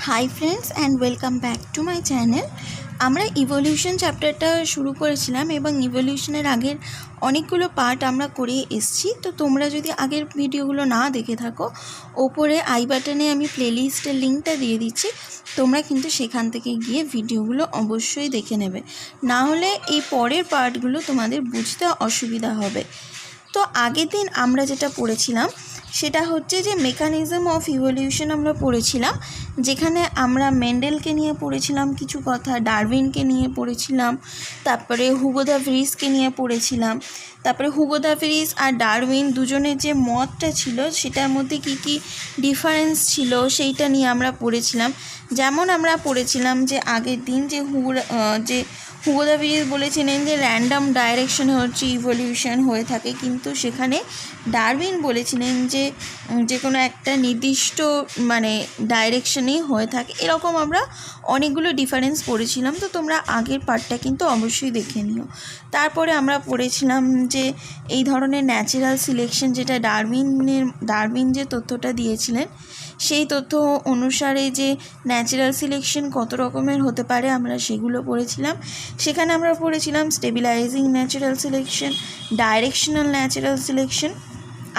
Hi friends and welcome back to my channel. আমরা evolution চ্যাপ্টারটা শুরু করেছিলাম এবং ইভলিউশনের আগের অনেকগুলো পার্ট আমরা করে এসেছি। তো তোমরা যদি আগের ভিডিওগুলো না দেখে থাকো, ওপরে আই বাটনে আমি প্লেলিস্টের লিঙ্কটা দিয়ে দিচ্ছি, তোমরা কিন্তু সেখান থেকে গিয়ে ভিডিওগুলো অবশ্যই দেখে নেবে, না হলে এই পরের পার্টগুলো তোমাদের বুঝতে অসুবিধা হবে। তো আগের দিন আমরা যেটা পড়েছিলাম সেটা হচ্ছে যে মেকানিজম অফ ইভলিউশন আমরা পড়েছিলাম, যেখানে আমরা মেন্ডেলকে নিয়ে পড়েছিলাম কিছু কথা, ডারউইনকে নিয়ে পড়েছিলাম, তারপরে হুগো দ্য ভ্রিসকে নিয়ে পড়েছিলাম। তারপরে Hugo the Vries R Darwin দুজনের যে মতটা ছিল সেটার মধ্যে কি কি ডিফারেন্স ছিল সেইটা নিয়ে আমরা পড়েছিলাম। যেমন আমরা পড়েছিলাম যে আগের দিন যে হুগো দ্য ভ্রিস বলেছিলেন যে র্যান্ডম ডাইরেকশনে হচ্ছে ইভলিউশন হয়ে থাকে, কিন্তু সেখানে ডারউইন বলেছিলেন যে যে কোনো একটা নির্দিষ্ট ডাইরেকশনেই হয়ে থাকে। এরকম আমরা অনেকগুলো ডিফারেন্স পড়েছিলাম, তো তোমরা আগের পার্টটা কিন্তু অবশ্যই দেখে নিও। তারপরে আমরা পড়েছিলাম যে এই ধরনের ন্যাচারাল সিলেকশন, যেটা ডারউইন যে তথ্যটা দিয়েছিলেন সেই তথ্য অনুসারে যে ন্যাচারাল সিলেকশন কত রকমের হতে পারে আমরা সেগুলো পড়েছিলাম। সেখানে আমরা পড়েছিলাম stabilising natural selection, directional natural selection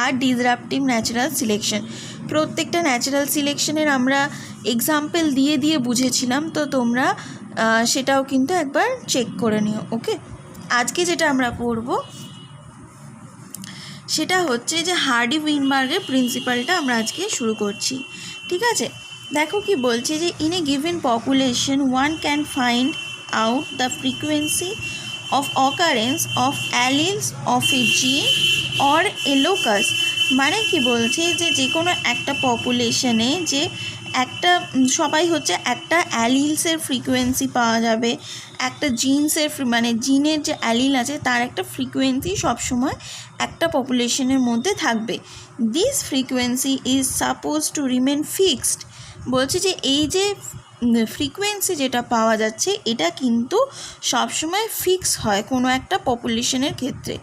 আর ডিসরাপটিভ ন্যাচারাল সিলেকশন। প্রত্যেকটা ন্যাচারাল সিলেকশনের আমরা এক্সাম্পল দিয়ে দিয়ে বুঝেছিলাম, তো তোমরা সেটাও কিন্তু একবার চেক করে নিও। ওকে, আজকে যেটা আমরা পড়ব সেটা হচ্ছে যে হার্ডি-উইনবার্গের প্রিন্সিপালটা আমরা আজকে শুরু করছি। ঠিক আছে, দেখো কি বলছে যে in a given population one can find out the frequency of occurrence of alleles of a gene or a locus। মানে কি বলছে যে কোনো একটা পপুলেশনে যে একটা সবাই হচ্ছে একটা অ্যালিলসের ফ্রিকোয়েন্সি পাওয়া যাবে, একটা জিনসের জিনের যে অ্যালিল আছে তার একটা ফ্রিকোয়েন্সি সবসময় একটা পপুলেশনের মধ্যে থাকবে। This frequency is suppose to remain fixed. বলছে যে এই যে ফ্রিকোয়েন্সি যেটা পাওয়া যাচ্ছে এটা কিন্তু সবসময় ফিক্স হয় কোনো একটা পপুলেশনের ক্ষেত্রে।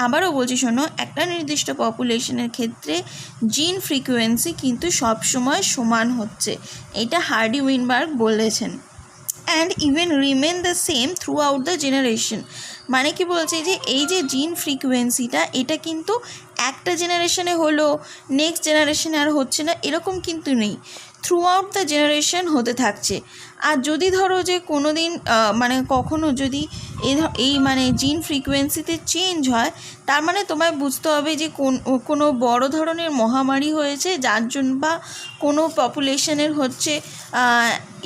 আবারও বলছি শোনো, একটা নির্দিষ্ট পপুলেশনের ক্ষেত্রে জিন ফ্রিকোয়েন্সি কিন্তু সবসময় সমান হচ্ছে, এটা হার্ডি-উইনবার্গ বলেছেন। And even remain the same through out the generation. মানে কি বলছে যে এই যে জিন ফ্রিকোয়েন্সিটা এটা কিন্তু একটা জেনারেশনে হলো, নেক্সট জেনারেশনে আর হচ্ছে না, এরকম কিন্তু নেই, থ্রু আউট দ্য জেনারেশন হতে থাকছে। আর যদি ধরো যে কোনো দিন কখনো যদি এই জিন ফ্রিকোয়েন্সিতে চেঞ্জ হয়, তার মানে তোমায় বুঝতে হবে যে কোনো বড় ধরনের মহামারী হয়েছে, যার জন্য বা কোনো পপুলেশনের হচ্ছে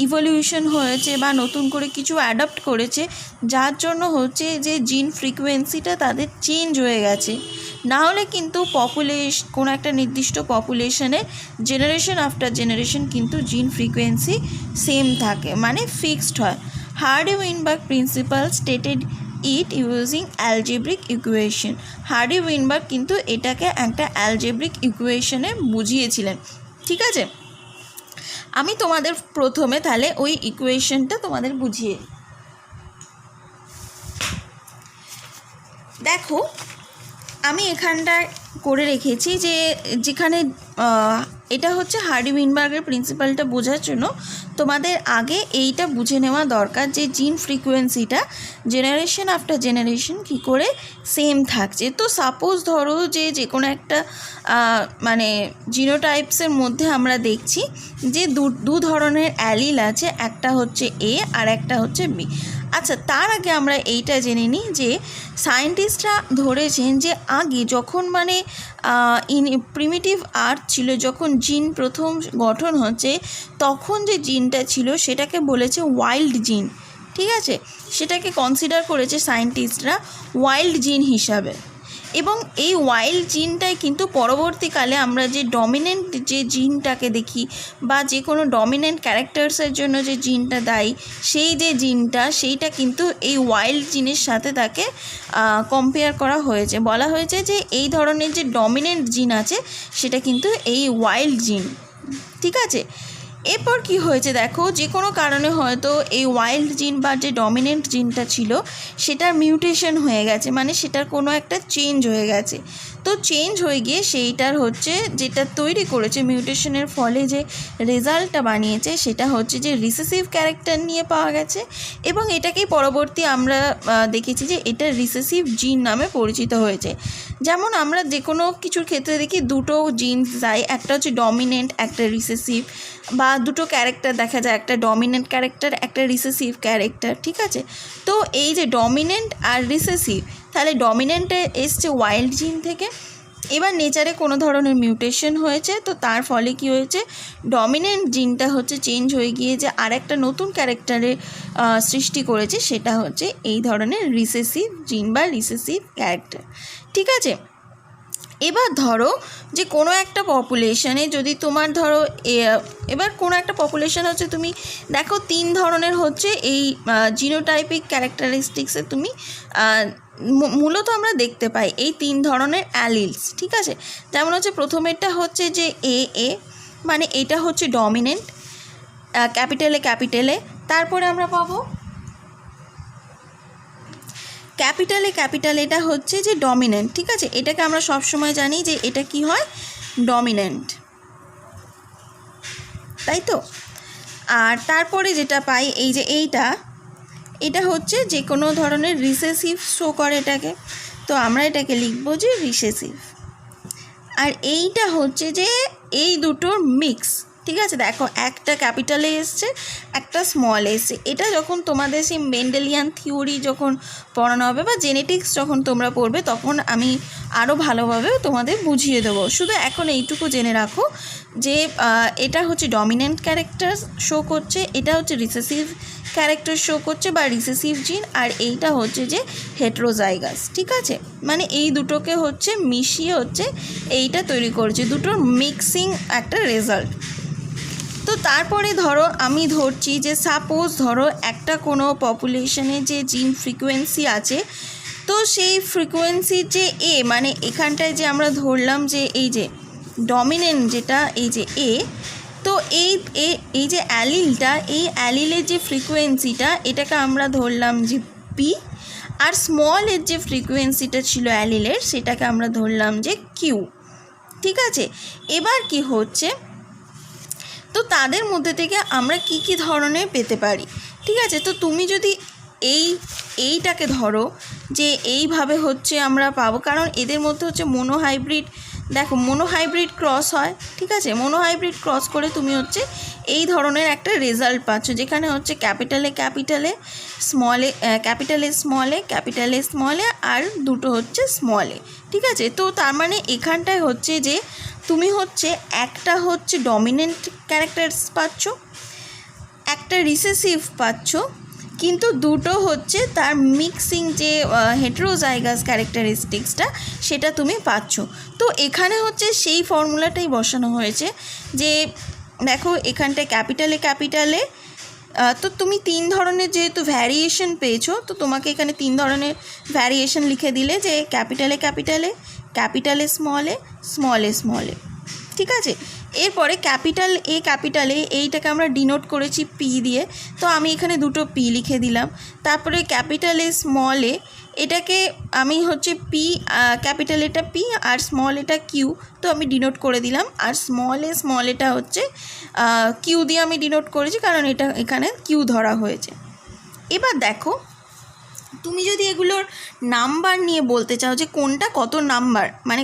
ইভলিউশন হয়েছে বা নতুন করে কিছু অ্যাডাপ্ট করেছে, যার জন্য হচ্ছে যে জিন ফ্রিকোয়েন্সিটা তাদের চেঞ্জ হয়ে গেছে। না হলে কিন্তু কোনো একটা নির্দিষ্ট পপুলেশনে জেনারেশন আফটার জেনারেশন কিন্তু জিন ফ্রিকোয়েন্সি সেম থাকে, মানে ফিক্সড হয়। Hardy-Weinberg principal stated it using algebraic equation. Hardy-Weinberg কিন্তু এটাকে একটা অ্যালজেব্রিক ইকুয়েশনে বুঝিয়েছিলেন। ঠিক আছে, আমি তোমাদের প্রথমে তাহলে ওই ইকুয়েশনটা তোমাদের বুঝিয়ে দেখো। আমি এখানটায় করে রেখেছি যে যেখানে এটা হচ্ছে হার্ডি-উইনবার্গের প্রিন্সিপালটা বোঝার জন্য তোমাদের আগে এইটা বুঝে নেওয়া দরকার যে জিন ফ্রিকোয়েন্সিটা জেনারেশন আফটার জেনারেশন কী করে সেম থাকছে। তো সাপোজ ধরো যে কোনো একটা জিনোটাইপসের মধ্যে আমরা দেখছি যে দু ধরনের অ্যালিল আছে, একটা হচ্ছে এ আর একটা হচ্ছে বি। আচ্ছা, তার আগে আমরা এইটা জেনে নিই যে সায়েন্টিস্টরা ধরেছেন যে আগে যখন প্রিমিটিভ আর্থ ছিল, যখন জিন প্রথম গঠন হচ্ছে, তখন যে জিনটা ছিল সেটাকে বলেছে ওয়াইল্ড জিন। ঠিক আছে, সেটাকে কনসিডার করেছে সায়েন্টিস্টরা ওয়াইল্ড জিন হিসাবে। এবং এই ওয়াইল্ড জিনটাই কিন্তু পরবর্তীকালে আমরা যে ডমিনেন্ট যে জিনটাকে দেখি বা যে কোনো ডমিনেন্ট ক্যারেক্টার্সের জন্য যে জিনটা দায়ী, সেই যে জিনটা সেইটা কিন্তু এই ওয়াইল্ড জিনের সাথে তাকে কম্পেয়ার করা হয়েছে। বলা হয়েছে যে এই ধরনের যে ডমিনেন্ট জিন আছে সেটা কিন্তু এই ওয়াইল্ড জিন। ঠিক আছে, এরপর কি হয়েছে দেখো, যে কোনো কারণে হয়তো এই ওয়াইল্ড জিন বা যে ডমিনেন্ট জিনটা ছিল সেটার মিউটেশন হয়ে গেছে, সেটার কোনো একটা চেঞ্জ হয়ে গেছে। তো চেঞ্জ হয়ে গিয়ে সেইটার হচ্ছে যেটা তৈরি করেছে মিউটেশনের ফলে যে রেজাল্টটা বানিয়েছে সেটা হচ্ছে যে রিসেসিভ ক্যারেক্টার নিয়ে পাওয়া গেছে, এবং এটাকেই পরবর্তী আমরা দেখেছি যে এটা রিসেসিভ জিন নামে পরিচিত হয়েছে। যেমন আমরা যে কোনো কিছুর ক্ষেত্রে দেখি দুটো জিনস যায়, একটা হচ্ছে ডমিনেন্ট একটা রিসেসিভ, বা দুটো ক্যারেক্টার দেখা যায়, একটা ডমিনেন্ট ক্যারেক্টার একটা রিসেসিভ ক্যারেক্টার, ঠিক আছে। তো এই যে ডমিনেন্ট আর রিসেসিভ, তাহলে ডমিনেন্টে এসছে ওয়াইল্ড জিন থেকে, এবার নেচারে কোনো ধরনের মিউটেশন হয়েছে, তো তার ফলে কি হয়েছে, ডমিনেন্ট জিনটা হচ্ছে চেঞ্জ হয়ে গিয়ে যে আর একটা নতুন ক্যারেক্টারের সৃষ্টি করেছে, সেটা হচ্ছে এই ধরনের রিসেসিভ জিন বা রিসেসিভ ক্যারেক্টার, ঠিক আছে। এবার ধরো যে কোনো একটা পপুলেশনে যদি তোমার ধরো এবার কোনো একটা পপুলেশন হচ্ছে তুমি দেখো 3 ধরনের হচ্ছে এই জিনোটাইপিক ক্যারেক্টারিস্টিক্সে তুমি মূলত আমরা দেখতে পাই এই 3 ধরনের অ্যালিলস, ঠিক আছে। যেমন হচ্ছে প্রথমেরটা হচ্ছে যে এ মানে এটা হচ্ছে ডমিনেন্ট ক্যাপিটালে, তারপরে আমরা পাবো ক্যাপিটাল এটা হচ্ছে যে ডমিনেন্ট, ঠিক আছে। এটাকে আমরা সবসময় জানি যে এটা কি হয়, ডমিনেন্ট, তাই তো। আর তারপরে যেটা পাই এই যে এটা হচ্ছে যে কোনো ধরনের রিসেসিভ শো করে এটাকে, তো আমরা এটাকে লিখবো যে রিসেসিভ। আর এইটা হচ্ছে যে এই দুটোর মিক্স, ঠিক আছে। দেখো একটা ক্যাপিটালে এসছে একটা স্মল এসছে, এটা যখন তোমাদের সেই মেন্ডেলিয়ান থিওরি যখন পড়ানো হবে বা জেনেটিক্স যখন তোমরা পড়বে তখন আমি আরও ভালোভাবে তোমাদের বুঝিয়ে দেবো। শুধু এখন এইটুকু জেনে রাখো যে এটা হচ্ছে ডমিনেন্ট ক্যারেক্টার শো করছে, এটা হচ্ছে রিসেসিভ ক্যারেক্টার শো করছে বা রিসেসিভ জিন, আর এইটা হচ্ছে যে হেটেরোজাইগাস, ঠিক আছে। মানে এই দুটোকে হচ্ছে মিশিয়ে হচ্ছে এইটা তৈরি করেছে, দুটোর মিক্সিং একটা রেজাল্ট। তো তারপরে ধরো আমি ধরছি যে সাপোজ ধরো একটা কোনো পপুলেশনে যে জিন ফ্রিকোয়েন্সি আছে, তো সেই ফ্রিকোয়েন্সির যে মানে এখানটায় যে আমরা ধরলাম যে এই যে ডমিনেন্ট যেটা এই যে তো এই যে অ্যালিলটা, এই অ্যালিলের যে ফ্রিকোয়েন্সিটা এটাকে আমরা ধরলাম যে পি, আর স্মলের যে ফ্রিকোয়েন্সিটা ছিল অ্যালিলের সেটাকে আমরা ধরলাম যে কিউ, ঠিক আছে। এবার কি হচ্ছে, তো তাদের মধ্যে থেকে আমরা কি কি ধরনের পেতে পারি, ঠিক আছে। তো তুমি যদি এইটাকে ধরো যে এইভাবে হচ্ছে আমরা পাবো, কারণ এদের মধ্যে হচ্ছে মোনোহাইব্রিড, দেখো মোনোহাইব্রিড ক্রস হয়, ঠিক আছে। মোনোহাইব্রিড ক্রস করে তুমি হচ্ছে এই ধরনের একটা রেজাল্ট পাচ্ছ, যেখানে হচ্ছে ক্যাপিটালে স্মলে আর দুটো হচ্ছে স্মলে, ঠিক আছে। তো তার মানে এখানটায় হচ্ছে যে তুমি হচ্ছে একটা হচ্ছে ডমিনেন্ট ক্যারেক্টারস পাচ্ছ, একটা রিসেসিভ পাচ্ছ, কিন্তু দুটো হচ্ছে তার মিক্সিং যে হেটেরোজাইগাস ক্যারেক্টারিস্টিক্সটা সেটা তুমি পাচ্ছ। তো এখানে হচ্ছে সেই ফর্মুলাটাই বসানো হয়েছে যে দেখো এখানটায় ক্যাপিটালে তো তুমি 3 ধরনের যেহেতু ভ্যারিয়েশন পেয়েছো, তো তোমাকে এখানে 3 ধরনের ভ্যারিয়েশন লিখে দিলে যে ক্যাপিটালে স্মলে, ঠিক আছে। এরপরে ক্যাপিটালে এইটাকে আমরা ডিনোট করেছি পি দিয়ে, তো আমি এখানে দুটো পি লিখে দিলাম। তারপরে ক্যাপিটালে স্মলে এটাকে আমি হচ্ছে পি, ক্যাপিটাল এটা পি আর স্মল এটা কিউ, তো আমি ডিনোট করে দিলাম। আর স্মল এটা হচ্ছে কিউ দিয়ে আমি ডিনোট করেছি, কারণ এটা এখানে কিউ ধরা হয়েছে। এবার দেখো তুমি যদি এগুলোর নাম্বার নিয়ে বলতে চাও যে কোনটা কত নাম্বার, মানে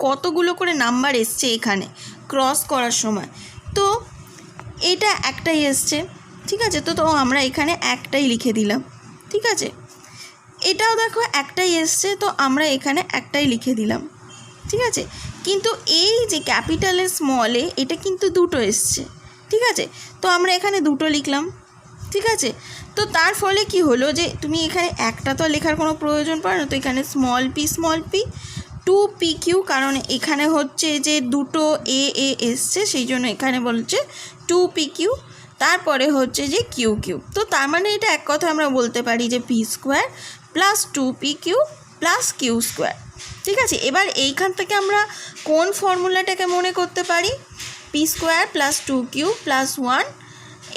কতগুলো করে নাম্বার এসছে এখানে ক্রস করার সময়, তো এটা একটাই এসছে, ঠিক আছে। তো আমরা এখানে একটাই লিখে দিলাম, ঠিক আছে। এটাও দেখো একটাই এসছে, তো আমরা এখানে একটাই লিখে দিলাম, ঠিক আছে। কিন্তু এই যে ক্যাপিটালে স্মলে এটা কিন্তু দুটো এসছে, ঠিক আছে। তো আমরা এখানে দুটো লিখলাম, ঠিক আছে। তো তার ফলে কি হলো যে তুমি এখানে একটা তো লেখার কোনো প্রয়োজন পড়ে না, তো এখানে স্মল পি 2pq, কারণ এখানে হচ্ছে যে দুটো এ এসছে সেই জন্য এখানে বলছে 2pq, তারপরে হচ্ছে যে কিউ। তো তার মানে এটা এক কথা আমরা বলতে পারি যে p² + 2pq + q², ঠিক আছে। এবার এইখান থেকে আমরা কোন ফর্মুলাটাকে মনে করতে পারি, p² + 2q + 1,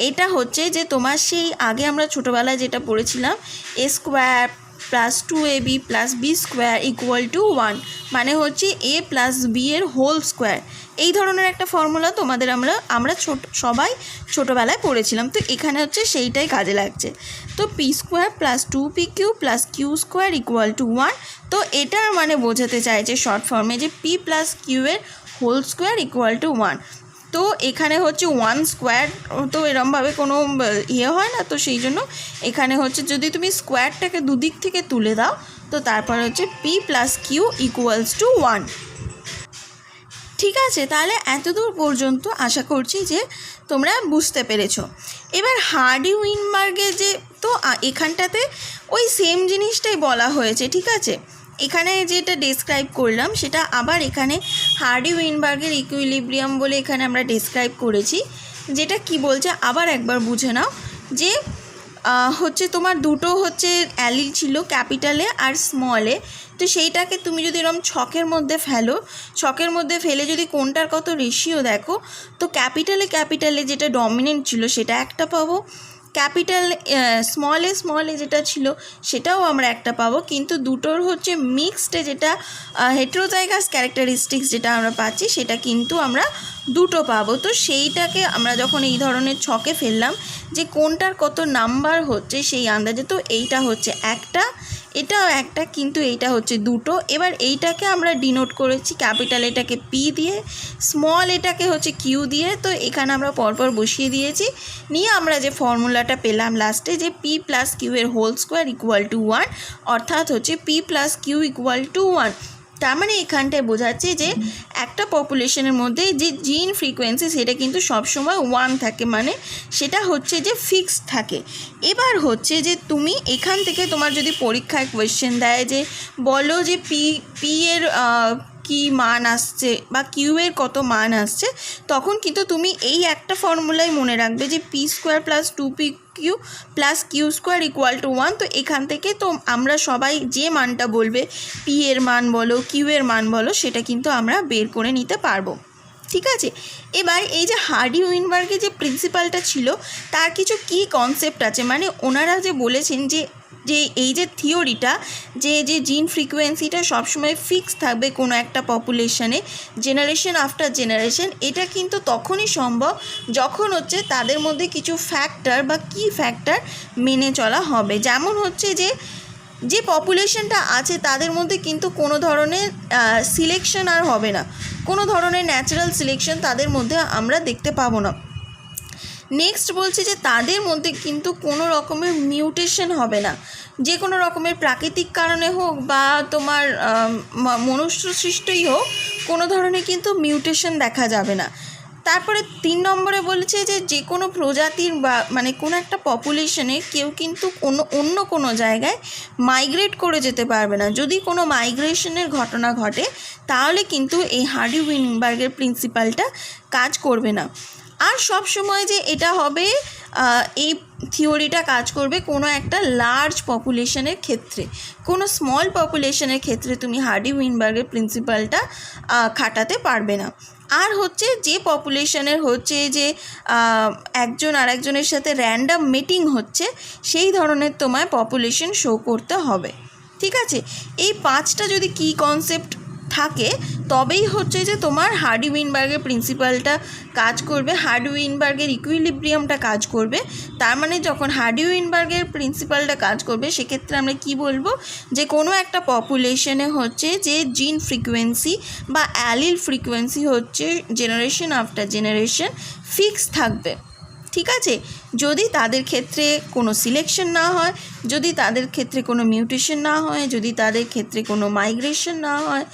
এটা হচ্ছে যে তোমার সেই আগে আমরা ছোটোবেলায় যেটা পড়েছিলাম a² plus 2ab plus B square equal to 1, মানে হচ্ছে a প্লাস বি এর হোল স্কোয়ার। এই ধরনের একটা ফর্মুলা তোমাদের আমরা সবাই ছোটোবেলায় পড়েছিলাম। তো এখানে হচ্ছে সেইটাই কাজে লাগছে। তো P square plus 2pq plus Q square equal to 1। তো এটার মানে বোঝাতে চাইছে শর্ট ফর্মে যে পি প্লাস কিউ এর হোল স্কোয়ার ইকুয়াল টু 1। তো এখানে হচ্ছে 1 স্কোয়ার তো এরমভাবে কোনো হয় না, তো সেই জন্য এখানে হচ্ছে যদি তুমি স্কোয়ারটাকে দুদিক থেকে তুলে দাও তো তারপর হচ্ছে P plus Q equals to 1। ঠিক আছে, তাহলে এতদূর পর্যন্ত আশা করছি যে তোমরা বুঝতে পেরেছো। এবার হার্ডি-উইনবার্গের যে তো এখানটাতে ওই সেম জিনিসটাই বলা হয়েছে। ঠিক আছে, এখানে যেটা ডেসক্রাইব করলাম সেটা আবার এখানে হার্ডি-উইনবার্গের ইকুইলিব্রিয়াম বলে এখানে আমরা ডেসক্রাইব করেছি। যেটা কি বলছে আবার একবার বুঝে নাও যে হচ্ছে তোমার দুটো হচ্ছে অ্যালিল ছিল, ক্যাপিটালে আর স্মলে। তো সেইটাকে তুমি যদি এরকম ছকের মধ্যে ফেলে যদি কোনটার কত রেশিও দেখো, তো ক্যাপিটালে যেটা ডমিনেন্ট ছিল সেটা একটা পাবো, স্মলে যেটা ছিল সেটাও আমরা একটা পাবো, কিন্তু দুটোর হচ্ছে মিক্সডে যেটা হেটেরোজাইগাস ক্যারেক্টারিস্টিক্স যেটা আমরা পাচ্ছি সেটা কিন্তু আমরা দুটো পাবো। তো সেইটাকে আমরা যখন এই ধরনের ছকে ফেললাম যে কোনটার কত নাম্বার হচ্ছে সেই আন্দাজে, তো এইটা হচ্ছে একটা, এটাও একটা, কিন্তু এইটা হচ্ছে দুটো। এবার এইটাকে আমরা ডিনোট করেছি ক্যাপিটাল এটাকে পি দিয়ে, স্মল এটাকে হচ্ছে কিউ দিয়ে। তো এখানে আমরা পরপর বসিয়ে দিয়েছি, নিয়ে আমরা যে ফর্মুলাটা পেলাম লাস্টে যে পি প্লাস কিউ এর হোল স্কোয়ার ইকুয়াল টু 1, অর্থাৎ হচ্ছে P plus Q equal to 1। তার মানে এখানটায় বোঝাচ্ছে যে একটা পপুলেশনের মধ্যে যে জিন ফ্রিকোয়েন্সি সেটা কিন্তু সবসময় 1 থাকে, মানে সেটা হচ্ছে যে ফিক্সড থাকে। এবার হচ্ছে যে তুমি এখান থেকে তোমার যদি পরীক্ষায় কোয়েশ্চেন দেয় যে বলো যে পি এর কি মান আসছে বা কিউ এর কত মান আসছে, তখন কিন্তু তুমি এই একটা ফর্মুলাই মনে রাখবে যে P square plus 2pq plus Q square equal to 1। তো এখান থেকে তো আমরা সবাই যে মানটা বলবে, পি এর মান বলো কিউ এর মান বলো, সেটা কিন্তু আমরা বের করে নিতে পারবো। ঠিক আছে, এবার এই যে হার্ডি-উইনবার্গের যে প্রিন্সিপালটা ছিল তার কিছু কি কনসেপ্ট আছে, মানে ওনারা যে বলেছেন যে এই যে থিওরিটা যে জিন ফ্রিকোয়েন্সিটা সবসময় ফিক্স থাকবে কোনো একটা পপুলেশনে জেনারেশন আফটার জেনারেশন, এটা কিন্তু তখনই সম্ভব যখন হচ্ছে তাদের মধ্যে কিছু ফ্যাক্টর বা কি ফ্যাক্টর মেনে চলা হবে। যেমন হচ্ছে যে পপুলেশনটা আছে তাদের মধ্যে কিন্তু কোনো ধরনের সিলেকশন আর হবে না, কোনো ধরনের ন্যাচারাল সিলেকশন তাদের মধ্যে আমরা দেখতে পাবো না। নেক্সট বলছে যে তাদের মধ্যে কিন্তু কোনো রকমের মিউটেশন হবে না, যে কোনো রকমের প্রাকৃতিক কারণে হোক বা তোমার মনুষ্য সৃষ্টই হোক, কোনো ধরনের কিন্তু মিউটেশন দেখা যাবে না। তারপরে 3 নম্বরে বলেছে যে কোনো প্রজাতির বা মানে কোনো একটা পপুলেশনে কেউ কিন্তু অন্য কোনো জায়গায় মাইগ্রেট করে যেতে পারবে না। যদি কোনো মাইগ্রেশনের ঘটনা ঘটে তাহলে কিন্তু এই হার্ডি-উইনবার্গের প্রিন্সিপালটা কাজ করবে না। আর সব সময় যে এটা হবে এই থিওরিটা কাজ করবে কোনো একটা লার্জ পপুলেশনের ক্ষেত্রে, কোনো স্মল পপুলেশনের ক্ষেত্রে তুমি হার্ডি-উইনবার্গের প্রিন্সিপালটা খাটাতে পারবে না। আর হচ্ছে যে পপুলেশনের হচ্ছে যে একজন আরেকজনের সাথে র্যান্ডাম মিটিং হচ্ছে সেই ধরনের তোমায় পপুলেশন শো করতে হবে। ঠিক আছে, এই 5টা যদি কি কনসেপ্ট থাকে তবেই হচ্ছে যে তোমার হার্ডি-উইনবার্গের প্রিন্সিপালটা কাজ করবে, হার্ডি-উইনবার্গের ইকুইলিব্রিয়ামটা কাজ করবে। তার মানে যখন হার্ডি-উইনবার্গের প্রিন্সিপালটা কাজ করবে সেক্ষেত্রে আমরা কি বলবো যে কোনো একটা পপুলেশনে হচ্ছে যে জিন ফ্রিকোয়েন্সি বা অ্যালিল ফ্রিকোয়েন্সি হচ্ছে জেনারেশন আফটার জেনারেশন ফিক্স থাকবে। ঠিক আছে, যদি তাদের ক্ষেত্রে কোনো সিলেকশন না হয়, যদি তাদের ক্ষেত্রে কোনো মিউটেশন না হয়, যদি তাদের ক্ষেত্রে কোনো মাইগ্রেশন না হয়,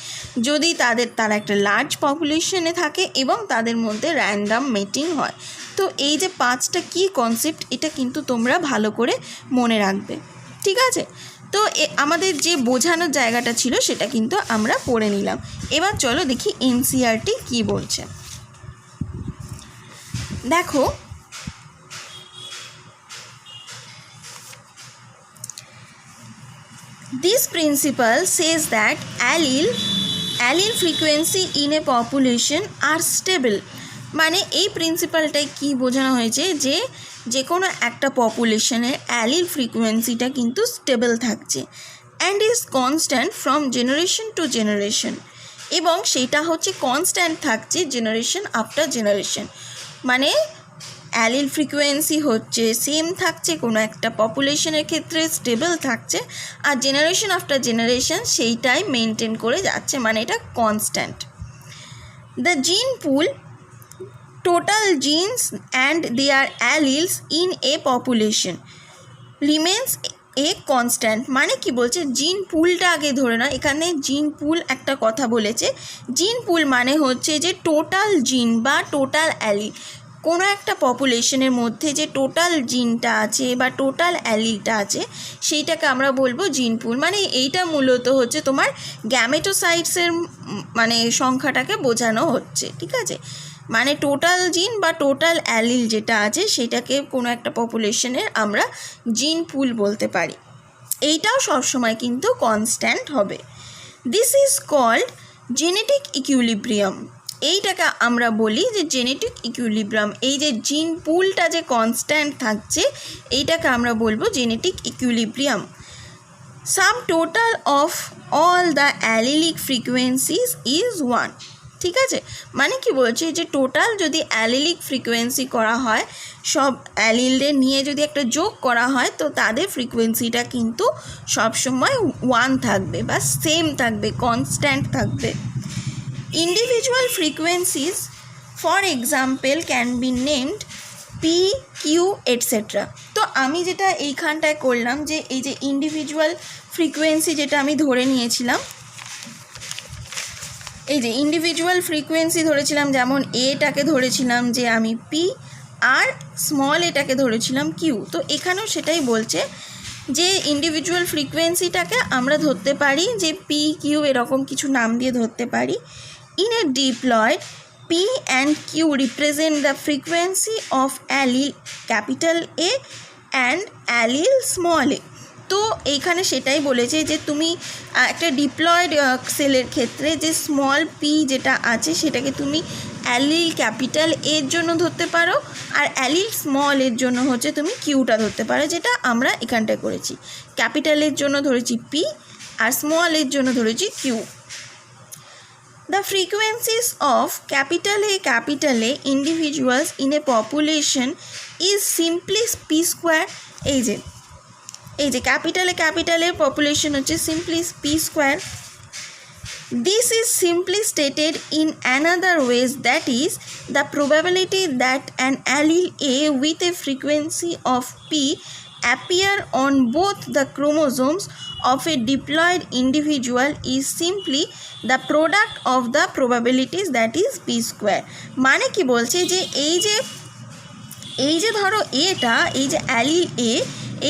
যদি তারা একটা লার্জ পপুলেশনে থাকে এবং তাদের মধ্যে র্যান্ডাম মিটিং হয়। তো এই যে 5টা কি কনসেপ্ট এটা কিন্তু তোমরা ভালো করে মনে রাখবে। ঠিক আছে, তো আমাদের যে বোঝানোর জায়গাটা ছিল সেটা কিন্তু আমরা পড়ে নিলাম। এবার চলো দেখি এনসিইআরটি কি বলছে। দেখো, this principle says that allele frequency in a population are stable। মানে এই প্রিন্সিপালটাই কি বোঝানো হয়েছে যে কোনো একটা পপুলেশনের অ্যালিল ফ্রিকোয়েন্সিটা কিন্তু স্টেবল থাকছে। And is constant from generation to generation, এবং সেটা হচ্ছে কনস্ট্যান্ট থাকছে জেনারেশন আফটার জেনারেশন, মানে অ্যালিল ফ্রিকোয়েন্সি হচ্ছে সেম থাকছে, কোনো একটা পপুলেশনের ক্ষেত্রে স্টেবল থাকছে, আর জেনারেশন আফটার জেনারেশন সেইটাই মেনটেন করে যাচ্ছে, মানে এটা কনস্ট্যান্ট। দ্য জিন পুল, total genes and their alleles in a population remains a constant, মানে কি বলছে, জিন পুলটা আগে ধরে না, এখানে জিন পুল একটা কথা বলেছে। জিন পুল মানে হচ্ছে যে টোটাল জিন বা টোটাল অ্যালিল, কোনো একটা পপুলেশনের মধ্যে যে টোটাল জিনটা আছে বা টোটাল অ্যালিলটা আছে সেইটাকে আমরা বলবো জিন পুল। মানে এইটা মূলত হচ্ছে তোমার গ্যামেটোসাইটসের মানে সংখ্যাটাকে বোঝানো হচ্ছে, ঠিক আছে। মানে টোটাল জিন বা টোটাল অ্যালিল যেটা আছে সেটাকে কোনো একটা পপুলেশনের আমরা জিন পুল বলতে পারি। এইটাও সবসময় কিন্তু কনস্ট্যান্ট হবে। This is called genetic equilibrium. এইটাকে আমরা বলি যে জেনেটিক ইকুইলিব্রিয়াম। এই যে জিন পুলটা যে কনস্ট্যান্ট থাকছে এইটাকে আমরা বলবো genetic equilibrium. Sum total of all the allelic frequencies is 1, ঠিক আছে। মানে কি বলছে যে টোটাল যদি অ্যালিলিক ফ্রিকোয়েন্সি করা হয়, সব অ্যালিলদের নিয়ে যদি একটা যোগ করা হয়, তো তাদের ফ্রিকোয়েন্সিটা কিন্তু সবসময় 1 থাকবে বা সেম থাকবে, কনস্ট্যান্ট থাকবে। Individual frequencies for example can be named P, Q etcetera. তো আমি যেটা এইখানটায় করলাম যে এই যে ইন্ডিভিজুয়াল ফ্রিকোয়েন্সি যেটা আমি ধরে নিয়েছিলাম, এই যে ইন্ডিভিজুয়াল ফ্রিকোয়েন্সি ধরেছিলাম, যেমন এটাকে ধরেছিলাম যে আমি পি, আর স্মল এটাকে ধরেছিলাম কিউ। তো এখানেও সেটাই বলছে যে ইন্ডিভিজুয়াল ফ্রিকোয়েন্সিটাকে আমরা ধরতে পারি যে পি, কিউ এরকম কিছু নাম দিয়ে ধরতে পারি। In a diploid, P and Q represent the frequency of allele capital A and allele small A. তো এইখানে সেটাই বলেছে যে তুমি একটা ডিপ্লয়েড সেলের ক্ষেত্রে যে স্মল পি যেটা আছে সেটাকে তুমি অ্যালিল ক্যাপিটাল এর জন্য ধরতে পারো, আর অ্যালিল স্মল এর জন্য হচ্ছে তুমি কিউটা ধরতে পারো, যেটা আমরা এখানটায় করেছি। ক্যাপিটালের জন্য ধরেছি পি আর স্মল এর জন্য ধরেছি Q. The frequencies of capital A individuals in a population is simply p square। এই যে ক্যাপিটাল এ পপুলেশন হচ্ছে simply P square. This is simply stated in another ways, that is the probability that an allele A with a frequency of P appear on both the chromosomes of a diploid individual is simply the product of the probabilities, that is p square। মানে কি বলছে যে এই যে ধরো এটা, এই যে অ্যালিল এ,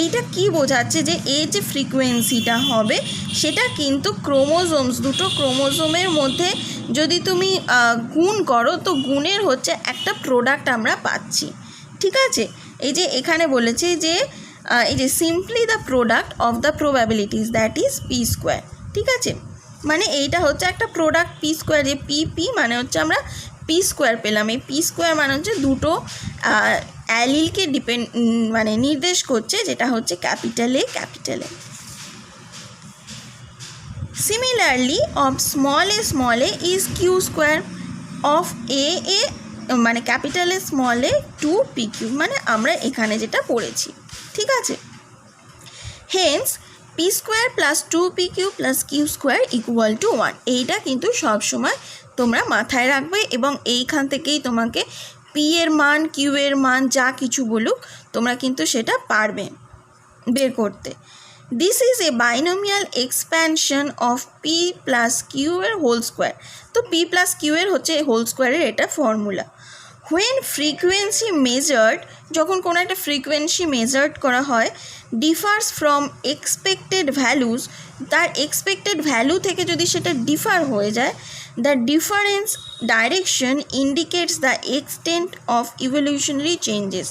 এইটা কি বোঝাচ্ছে যে এর যে ফ্রিকোয়েন্সিটা হবে সেটা কিন্তু ক্রোমোজোমস, দুটো ক্রোমোজোমের মধ্যে যদি তুমি গুণ করো তো গুণের হচ্ছে একটা প্রোডাক্ট আমরা পাচ্ছি, ঠিক আছে। এই যে এখানে বলেছে যে এই যে simply the product of the probabilities, that is P square, ঠিক আছে। মানে এইটা হচ্ছে একটা প্রোডাক্ট পি স্কোয়ার, যে পি মানে হচ্ছে আমরা পি স্কোয়ার পেলাম। এই পি স্কোয়ার মানে হচ্ছে দুটো অ্যালিলকে মানে নির্দেশ করছে, যেটা হচ্ছে capital A. Similarly of small A is Q square, of A মানে capital a small A 2pq, মানে আমরা এখানে যেটা পড়েছি, ঠিক আছে। Hence P square plus 2pq plus Q square equal to 1। এইটা কিন্তু সবসময় তোমরা মাথায় রাখবে, এবং এইখান থেকেই তোমাকে পি এর মান, কিউ এর মান যা কিছু বলুক তোমরা কিন্তু সেটা পারবে বের করতে। This is a binomial expansion of P plus Q এর হোল স্কোয়ার। তো পি প্লাস কিউ এর হচ্ছে হোল স্কোয়ারের এটা ফর্মুলা। হোয়েন ফ্রিকোয়েন্সি মেজার্ড, যখন কোনো একটা ফ্রিকোয়েন্সি মেজার্ড করা হয়, ডিফার্স ফ্রম এক্সপেক্টেড ভ্যালুস, তার এক্সপেক্টেড ভ্যালু থেকে যদি সেটা ডিফার হয়ে যায়, the difference direction indicates the extent of evolutionary changes.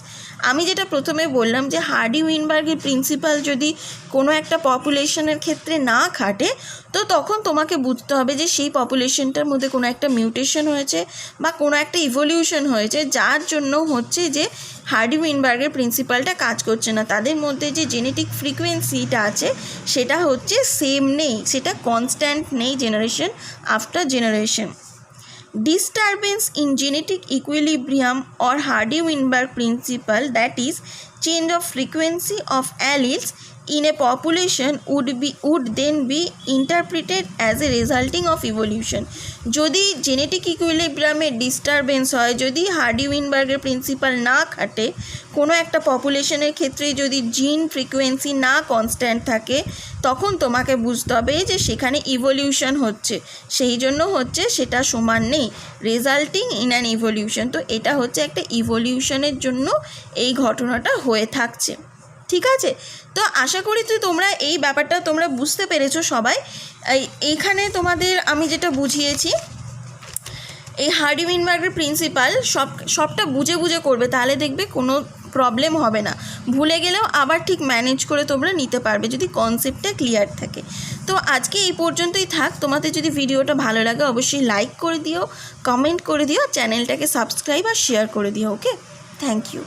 আমি যেটা প্রথমে বললাম যে হার্ডি উইনবার্গের প্রিন্সিপাল যদি কোনো একটা পপুলেশনের ক্ষেত্রে না খাটে, তো তখন তোমাকে বুঝতে হবে যে সেই পপুলেশনটার মধ্যে কোনো একটা মিউটেশন হয়েছে বা কোনো একটা ইভলিউশন হয়েছে, যার জন্য হচ্ছে যে হার্ডি উইনবার্গের প্রিন্সিপালটা কাজ করছে না। তাদের মধ্যে যে জেনেটিক ফ্রিকোয়েন্সিটা আছে সেটা হচ্ছে সেম নেই, সেটা কনস্ট্যান্ট নেই generation after generation. Disturbance in genetic equilibrium or Hardy-Weinberg principle, that is change of frequency of alleles in a population would then be interpreted as a resulting of evolution. যদি genetic ইকুইলিব্রিয়ামের disturbance হয়, যদি hardy উইনবার্গের principal না খাটে, কোনো একটা পপুলেশনের ক্ষেত্রে যদি জিন ফ্রিকোয়েন্সি না কনস্ট্যান্ট থাকে, তখন তোমাকে বুঝতে হবে যে সেখানে ইভলিউশন হচ্ছে, সেই জন্য হচ্ছে সেটা সমান নেই, রেজাল্টিং ইন অ্যান ইভলিউশন। তো এটা হচ্ছে একটা ইভলিউশনের জন্য এই ঘটনাটা হয়ে থাকছে। ঠিক আছে, তো আশা করি যে তোমরা এই ব্যাপারটা তোমরা বুঝতে পেরেছো সবাই। এইখানে তোমাদের আমি যেটা বুঝিয়েছি, এই হার্ডি উইনবার্গের প্রিন্সিপাল সবটা বুঝে বুঝে করবে, তাহলে দেখবে কোনো প্রবলেম হবে না। ভুলে গেলেও আবার ঠিক ম্যানেজ করে তোমরা নিতে পারবে যদি কনসেপ্টটা ক্লিয়ার থাকে। তো আজকে এই পর্যন্তই থাক। তোমাদের যদি ভিডিওটা ভালো লাগে অবশ্যই লাইক করে দিও, কমেন্ট করে দিও, চ্যানেলটাকে সাবস্ক্রাইব আর শেয়ার করে দিও। ওকে, থ্যাংক ইউ।